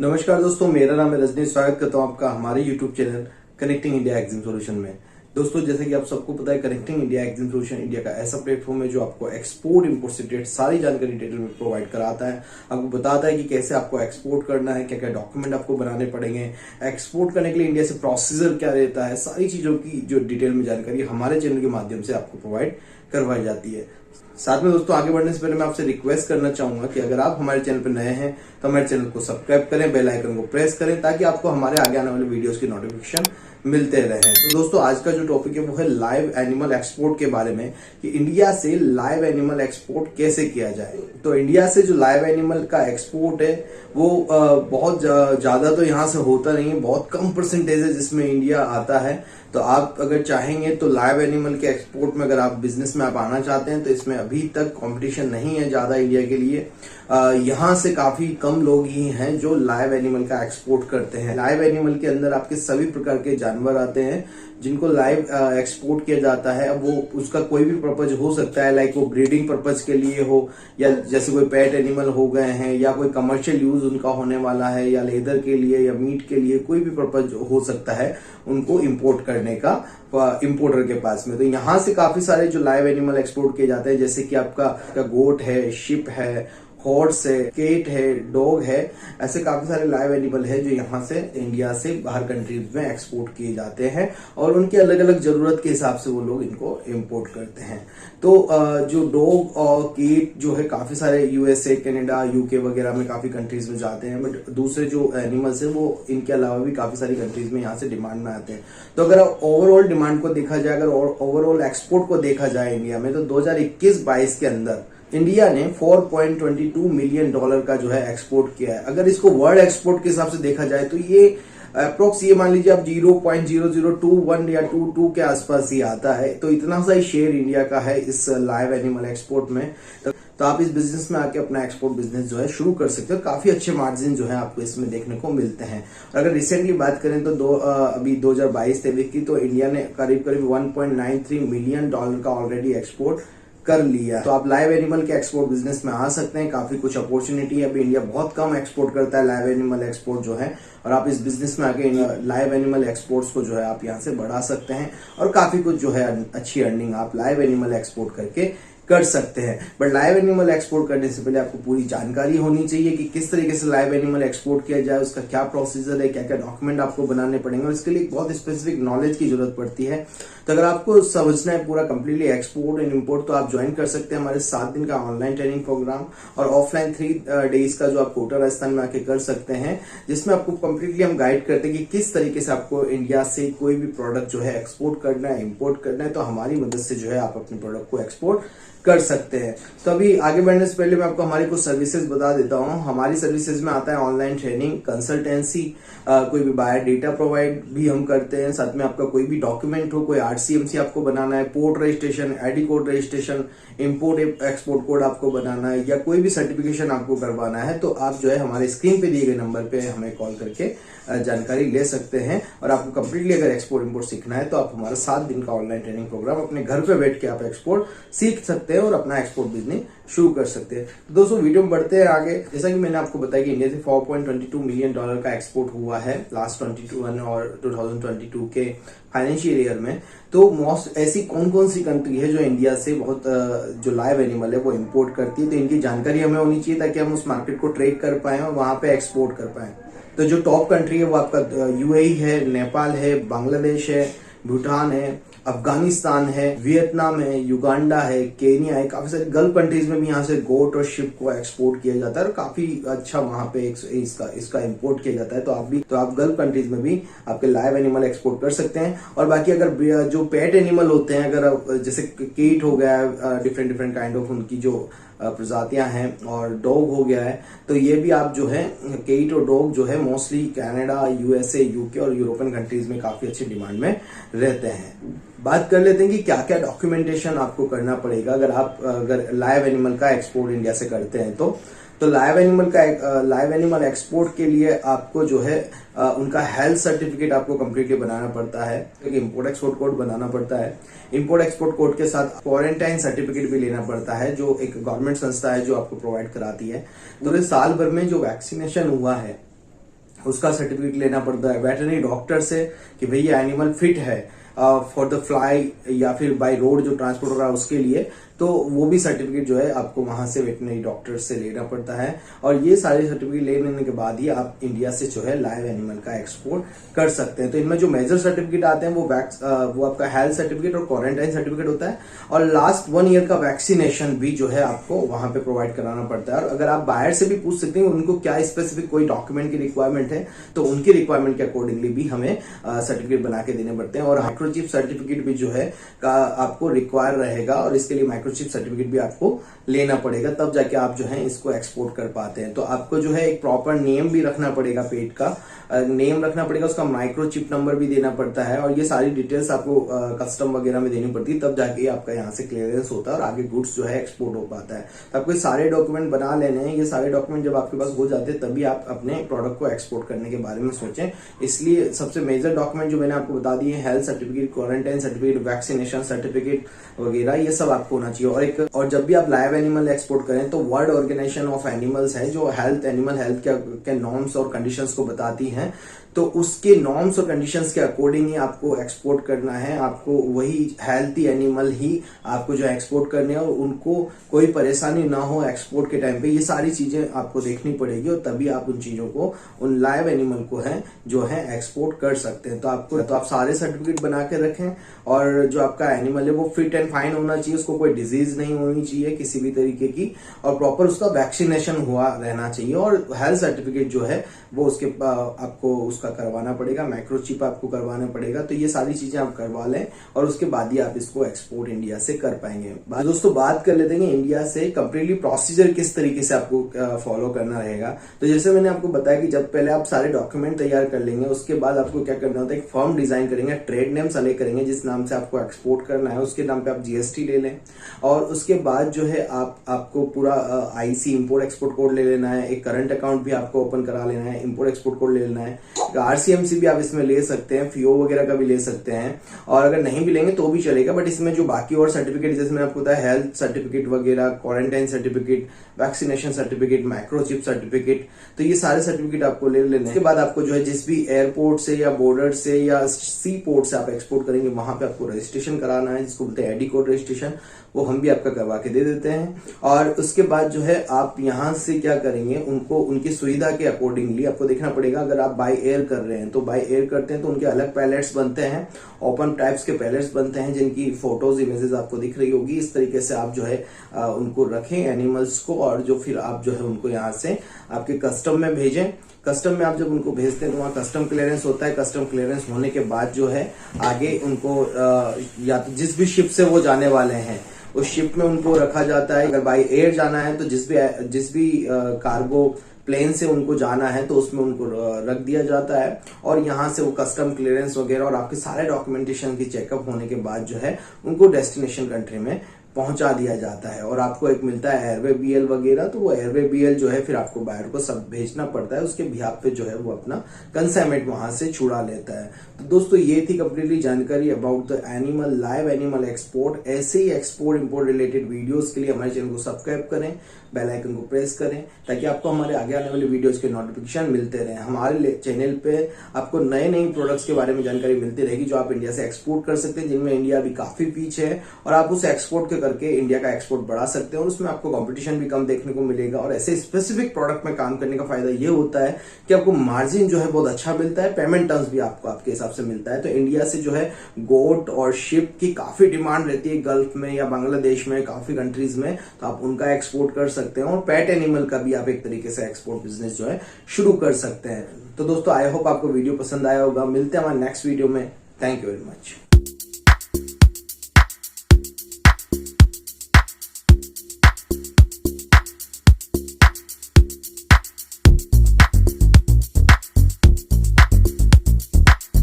नमस्कार दोस्तों, मेरा नाम है रजनी। स्वागत करता हूं आपका हमारे YouTube channel connecting India exam solution में। दोस्तों, जैसे कि आप सबको पता है, connecting India exam solution India का ऐसा प्लेटफॉर्म है जो आपको एक्सपोर्ट इंपोर्ट से रिलेटेड सारी जानकारी डिटेल में प्रोवाइड कराता है। आपको बताता है कि कैसे आपको एक्सपोर्ट करना है, क्या क्या डॉक्यूमेंट आपको बनाने पड़ेंगे, एक्सपोर्ट करने के लिए इंडिया से प्रोसीजर क्या रहता है, सारी चीजों की जो डिटेल में जानकारी हमारे चैनल के माध्यम से आपको प्रोवाइड करवाई जाती है। साथ में दोस्तों, आगे बढ़ने से पहले मैं आपसे रिक्वेस्ट करना चाहूंगा कि अगर आप हमारे चैनल पर नए हैं तो हमारे चैनल को सब्सक्राइब करें, बेल आइकन को प्रेस करें ताकि आपको हमारे आगे आने वाले वीडियोस की नोटिफिकेशन मिलते रहें। तो दोस्तों, आज का जो टॉपिक है वो है लाइव एनिमल एक्सपोर्ट के बारे में, कि इंडिया से लाइव एनिमल एक्सपोर्ट कैसे किया जाए। तो इंडिया से जो लाइव एनिमल का एक्सपोर्ट है वो बहुत ज्यादा तो यहाँ से होता नहीं है, बहुत कम परसेंटेज है जिसमें इंडिया आता है। तो आप अगर चाहेंगे तो लाइव एनिमल के एक्सपोर्ट में अगर आप बिजनेस में आप आना चाहते हैं तो इसमें अभी तक कंपटीशन नहीं है ज्यादा इंडिया के लिए। यहाँ से काफी कम लोग ही हैं जो लाइव एनिमल का एक्सपोर्ट करते हैं। लाइव एनिमल के अंदर आपके सभी प्रकार के जानवर आते हैं जिनको लाइव एक्सपोर्ट किया जाता है। अब वो उसका कोई भी पर्पज हो सकता है, लाइक वो ब्रीडिंग पर्पज के लिए हो, या जैसे कोई पेट एनिमल हो गए हैं, या कोई कमर्शियल यूज उनका होने वाला है, या लेदर के लिए या मीट के लिए, कोई भी पर्पज हो सकता है उनको इंपोर्ट करने का इंपोर्टर के पास में। तो यहाँ से काफी सारे जो लाइव एनिमल एक्सपोर्ट किए जाते हैं, जैसे कि आपका गोट है, शिप है, हॉर्स है, केट है, डॉग है, ऐसे काफी सारे लाइव एनिमल है जो यहाँ से इंडिया से बाहर कंट्रीज में एक्सपोर्ट किए जाते हैं और उनकी अलग अलग जरूरत के हिसाब से वो लोग इनको इंपोर्ट करते हैं। तो जो डॉग और केट जो है काफी सारे यूएसए, कनाडा, यूके वगैरह में काफी कंट्रीज में जाते हैं, बट दूसरे जो एनिमल्स है वो इनके अलावा भी काफी सारी कंट्रीज में यहाँ से डिमांड में आते हैं। तो अगर ओवरऑल डिमांड को देखा जाए, अगर ओवरऑल एक्सपोर्ट को देखा जाए इंडिया में, तो 2021-22 के अंदर इंडिया ने $4.22 मिलियन का जो है एक्सपोर्ट किया है। अगर इसको वर्ल्ड एक्सपोर्ट के हिसाब से देखा जाए तो ये अप्रोक्स, ये मान लीजिए आप 0.0021 या 22 के आसपास ही आता है। तो इतना सा ही शेयर इंडिया का है इस लाइव एनिमल एक्सपोर्ट में। तो आप इस बिजनेस में आके अपना एक्सपोर्ट बिजनेस जो है शुरू कर सकते हो। काफी अच्छे मार्जिन जो है आपको इसमें देखने को मिलते हैं। और अगर रिसेंटली बात करें तो अभी 2022-23 की, तो इंडिया ने करीब करीब $1.93 मिलियन का ऑलरेडी एक्सपोर्ट कर लिया। तो आप लाइव एनिमल के एक्सपोर्ट बिजनेस में आ सकते हैं। काफी कुछ अपॉर्चुनिटी है। अभी इंडिया बहुत कम एक्सपोर्ट करता है लाइव एनिमल एक्सपोर्ट जो है, और आप इस बिजनेस में आके लाइव एनिमल एक्सपोर्ट्स को जो है आप यहाँ से बढ़ा सकते हैं और काफी कुछ जो है अच्छी अर्निंग आप लाइव एनिमल एक्सपोर्ट करके कर सकते हैं। बट लाइव एनिमल एक्सपोर्ट करने से पहले आपको पूरी जानकारी होनी चाहिए कि किस तरीके से लाइव एनिमल एक्सपोर्ट किया जाए, उसका क्या प्रोसीजर है, क्या क्या डॉक्यूमेंट आपको बनाने पड़ेंगे, और इसके लिए बहुत स्पेसिफिक नॉलेज की जरूरत पड़ती है। तो अगर आपको समझना है पूरा कंप्लीटली एक्सपोर्ट एंड इंपोर्ट, तो आप ज्वाइन कर सकते हैं हमारे 7 दिन का ऑनलाइन ट्रेनिंग प्रोग्राम और ऑफलाइन 3 डेज का जो आप कोटा राजस्थान में आके कर सकते हैं, जिसमें आपको कंप्लीटली हम गाइड करते हैं कि किस तरीके से आपको इंडिया से कोई भी प्रोडक्ट जो है एक्सपोर्ट करना है, इंपोर्ट करना है। तो हमारी मदद से जो है आप अपने प्रोडक्ट को एक्सपोर्ट कर सकते हैं। तो अभी आगे बढ़ने से पहले मैं आपको हमारी कुछ सर्विसेज बता देता हूँ। हमारी सर्विसेज में आता है ऑनलाइन ट्रेनिंग, कंसल्टेंसी, कोई भी बायर डेटा प्रोवाइड भी हम करते हैं। साथ में आपका कोई भी डॉक्यूमेंट हो, कोई आरसीएमसी आपको बनाना है, port registration, ID code registration, import export code आपको बनाना है, या कोई भी सर्टिफिकेशन आपको करवाना है, तो आप जो है हमारे स्क्रीन पे दिए गए नंबर पे हमें कॉल करके जानकारी ले सकते हैं। और आपको कंप्लीटली अगर एक्सपोर्ट इंपोर्ट सीखना है तो आप हमारा 7 दिन का ऑनलाइन ट्रेनिंग प्रोग्राम अपने घर पे बैठ के आप एक्सपोर्ट सीख सकते हैं और अपना एक्सपोर्ट बिजनेस शुरू कर सकते हैं। तो दोस्तों, वीडियो में बढ़ते हैं आगे। जैसा कि मैंने आपको बताया कि इंडिया से $4.22 मिलियन का एक्सपोर्ट हुआ है लास्ट 2021 और 2022 के फाइनेंशियल ईयर में। तो मोस्ट ऐसी कौन कौन सी कंट्री है जो इंडिया से बहुत जो लाइव एनिमल है वो इंपोर्ट करती है, तो इनकी जानकारी हमें होनी चाहिए ताकि हम उस मार्केट को ट्रेड कर पाए और वहां पे एक्सपोर्ट कर पाए। तो जो टॉप कंट्री है वो आपका यूएई है, नेपाल है, बांग्लादेश है, भूटान है, अफगानिस्तान है, वियतनाम है, युगांडा है, केनिया है। काफी सारी गल्फ कंट्रीज में भी यहाँ से गोट और शिप को एक्सपोर्ट किया जाता है और काफी अच्छा वहां पे इसका इंपोर्ट किया जाता है। तो आप गल्फ कंट्रीज में भी आपके लाइव एनिमल एक्सपोर्ट कर सकते हैं। और बाकी अगर जो पेट एनिमल होते हैं, अगर जैसे कीट हो गया, डिफरेंट काइंड ऑफ उनकी जो प्रजातियां हैं, और डॉग हो गया है, तो ये भी आप जो है केट और डॉग जो है मोस्टली कनाडा, यूएसए, यूके और यूरोपियन कंट्रीज में काफी अच्छी डिमांड में रहते हैं। बात कर लेते हैं कि क्या क्या डॉक्यूमेंटेशन आपको करना पड़ेगा अगर लाइव एनिमल का एक्सपोर्ट इंडिया से करते हैं। तो लाइव एनिमल एक्सपोर्ट के लिए आपको जो है उनका हेल्थ सर्टिफिकेट आपको कंप्लीटली बनाना पड़ता है, क्योंकि इंपोर्ट एक्सपोर्ट कोड बनाना पड़ता है। इंपोर्ट एक्सपोर्ट कोड के साथ क्वारंटाइन सर्टिफिकेट भी लेना पड़ता है, जो एक गवर्नमेंट संस्था है जो आपको प्रोवाइड कराती है। तो साल भर में जो वैक्सीनेशन हुआ है उसका सर्टिफिकेट लेना पड़ता है। वेटरनरी डॉक्टर से कि भाई ये एनिमल फिट है फॉर द फ्लाई या फिर बाय रोड जो ट्रांसपोर्ट हो रहा है उसके लिए, तो वो भी सर्टिफिकेट जो है आपको वहां से वेटनरी डॉक्टर से लेना पड़ता है। और ये सारे सर्टिफिकेट ले लेने के बाद ही आप इंडिया से जो है लाइव एनिमल का एक्सपोर्ट कर सकते हैं। तो इनमें जो मेजर सर्टिफिकेट आते हैं वो आपका हेल्थ सर्टिफिकेट और क्वारंटाइन सर्टिफिकेट होता है, और लास्ट 1 ईयर का वैक्सीनेशन भी जो है आपको वहां पे प्रोवाइड कराना पड़ता है। और अगर आप बाहर से भी पूछ सकते हैं उनको क्या स्पेसिफिक कोई डॉक्यूमेंट की रिक्वायरमेंट है, तो उनकी रिक्वायरमेंट के अकॉर्डिंगली भी हमें सर्टिफिकेट बना के देने पड़ते हैं। और माइक्रोचिप सर्टिफिकेट भी जो है का आपको रिक्वायर रहेगा, और इसके लिए माइक्रोचिप सर्टिफिकेट भी आपको लेना पड़ेगा, तब जाके आप जो है इसको एक्सपोर्ट कर पाते हैं। तो आपको जो है एक प्रॉपर नेम भी रखना पड़ेगा, पेट का नेम रखना पड़ेगा, उसका माइक्रोचिप नंबर भी देना पड़ता है, और ये सारी डिटेल्स आपको कस्टम वगैरह में देनी पड़ती है, तब जाके आपका यहाँ से क्लियरेंस होता है और आगे गुड्स जो है एक्सपोर्ट हो पाता है। तो आपको सारे डॉक्यूमेंट बना लेने हैं। ये सारे डॉक्यूमेंट जब आपके पास हो जाते हैं तभी आप अपने प्रोडक्ट को एक्सपोर्ट करने के बारे में सोचें। इसलिए सबसे मेजर डॉक्यूमेंट जो मैंने आपको बता दिए, health certificate, quarantine certificate, vaccination certificate वगैरह, ये सब आपको होना चाहिए। और जब भी आप लाइव एनिमल एक्सपोर्ट करें तो वर्ल्ड ऑर्गेनाइजेशन ऑफ एनिमल्स है जो एनिमल हेल्थ के नॉर्म्स और कंडीशंस को बताती है, तो उसके नॉर्म्स और कंडीशंस के अकॉर्डिंग ही आपको एक्सपोर्ट करना है। आपको वही हेल्थी एनिमल ही आपको जो एक्सपोर्ट करने हैं, और उनको कोई परेशानी ना हो एक्सपोर्ट के टाइम पे, ये सारी चीजें आपको देखनी पड़ेगी, और तभी आप उन चीजों को, उन लाइव एनिमल को है जो है एक्सपोर्ट कर सकते हैं। तो आप सारे सर्टिफिकेट बना के रखें, और जो आपका एनिमल है वो फिट एंड फाइन होना चाहिए, उसको कोई डिजीज नहीं होनी चाहिए किसी भी तरीके की, और प्रॉपर उसका वैक्सीनेशन हुआ रहना चाहिए। और हेल्थ सर्टिफिकेट जो है वो उसके आपको उसका करवाना पड़ेगा, माइक्रोचिप आपको करवाना पड़ेगा। तो ये सारी चीजें आप करवा लें, और उसके बाद ही आप इसको एक्सपोर्ट इंडिया से कर पाएंगे। दोस्तों बात कर लेते हैं इंडिया से कंप्लीटली प्रोसीजर किस तरीके से आपको फॉलो करना रहेगा। तो जैसे मैंने आपको बताया कि जब पहले आप सारे डॉक्यूमेंट तैयार कर लेंगे, उसके बाद आपको क्या करना होता है, एक फॉर्म डिजाइन करेंगे, ट्रेड नेम सेलेक्ट करेंगे जिस नाम से आपको एक्सपोर्ट करना है, उसके नाम पे आप जीएसटी ले लें, और उसके बाद जो है आपको पूरा आईसी इंपोर्ट एक्सपोर्ट कोड ले लेना है, एक करंट अकाउंट भी आपको ओपन करा लेना है, इंपोर्ट एक्सपोर्ट कोड ले लेना है, आरसीएमसी भी आप इसमें ले सकते हैं, फीओ वगैरह का भी ले सकते हैं, और अगर नहीं भी लेंगे तो भी चलेगा। बट इसमें जो बाकी और सर्टिफिकेट, जैसे मैंने आपको बताया हेल्थ सर्टिफिकेट वगैरह, quarantine certificate, vaccination certificate, microchip certificate, तो ये सारे सर्टिफिकेट आपको ले लेने। इसके बाद आपको जो है जिस भी एयरपोर्ट से या बॉर्डर से या सी पोर्ट से आप एक्सपोर्ट करेंगे वहां पे आपको रजिस्ट्रेशन कराना है, जिसको बोलते हैं एडी कोड रजिस्ट्रेशन, वो हम भी आपका करवा के दे देते हैं। और उसके बाद जो है आप यहां से क्या करेंगे, उनको उनकी सुविधा के अकॉर्डिंगली आपको देखना पड़ेगा। अगर आप बाय एयर कर रहे हैं तो बाय एयर करते हैं तो उनके अलग पैलेट्स बनते हैं, ओपन टाइप्स के पैलेट्स बनते हैं जिनकी फोटोज इमेजेस आपको दिख रही होगी। इस तरीके से आप जो है उनको रखें एनिमल्स को, और जो फिर आप जो है उनको यहाँ से आपके कस्टम में भेजें। कस्टम में आप जब उनको भेजते हैं तो वहाँ कस्टम क्लियरेंस होता है। कस्टम क्लियरेंस होने के बाद जो है आगे उनको या तो जिस भी शिप से वो जाने वाले हैं उस शिप में उनको रखा जाता है। अगर बाई एयर जाना है तो जिस भी कार्गो प्लेन से उनको जाना है तो उसमें उनको रख दिया जाता है, और यहाँ से वो कस्टम क्लियरेंस वगैरह और आपके सारे डॉक्यूमेंटेशन की चेकअप होने के बाद जो है उनको डेस्टिनेशन कंट्री में पहुंचा दिया जाता है। और आपको एक मिलता है एयरवे बीएल वगैरह, तो वो एयरवे बीएल जो है फिर आपको बायर को सब भेजना पड़ता है, उसके बिहाफ पे जो है वो अपना कंसाइनमेंट वहां से छुड़ा लेता है। तो दोस्तों ये थी कंप्लीटली जानकारी about the animal, live animal export. ऐसे ही एक्सपोर्ट इंपोर्ट रिलेटेड वीडियोस के लिए हमारे चैनल को सब्सक्राइब करें, बेल आइकन को प्रेस करें, ताकि आपको हमारे आगे आने वाले वीडियोस के नोटिफिकेशन मिलते रहे। हमारे चैनल पे आपको नए नए प्रोडक्ट्स के बारे में जानकारी मिलती रहेगी जो आप इंडिया से एक्सपोर्ट कर सकते हैं, जिनमें इंडिया अभी काफी पीछे है, और आप उसे एक्सपोर्ट करके इंडिया का एक्सपोर्ट बढ़ा सकते हैं, और उसमें आपको कंपटीशन भी कम देखने को मिलेगा। और ऐसे स्पेसिफिक प्रोडक्ट में काम करने का फायदा ये होता है कि आपको मार्जिन जो है बहुत अच्छा मिलता है, पेमेंट टर्म्स भी आपको आपके हिसाब से मिलता है। तो इंडिया से जो है गोट और शिप की काफी डिमांड रहती है गल्फ में या बांग्लादेश में, काफी कंट्रीज में, तो आप उनका एक्सपोर्ट कर सकते हैं। और पेट एनिमल का भी आप एक तरीके से एक्सपोर्ट बिजनेस जो है शुरू कर सकते हैं। तो दोस्तों आई होप आपको वीडियो पसंद आया होगा। मिलते हैं हमारे नेक्स्ट वीडियो में। Thank you very much.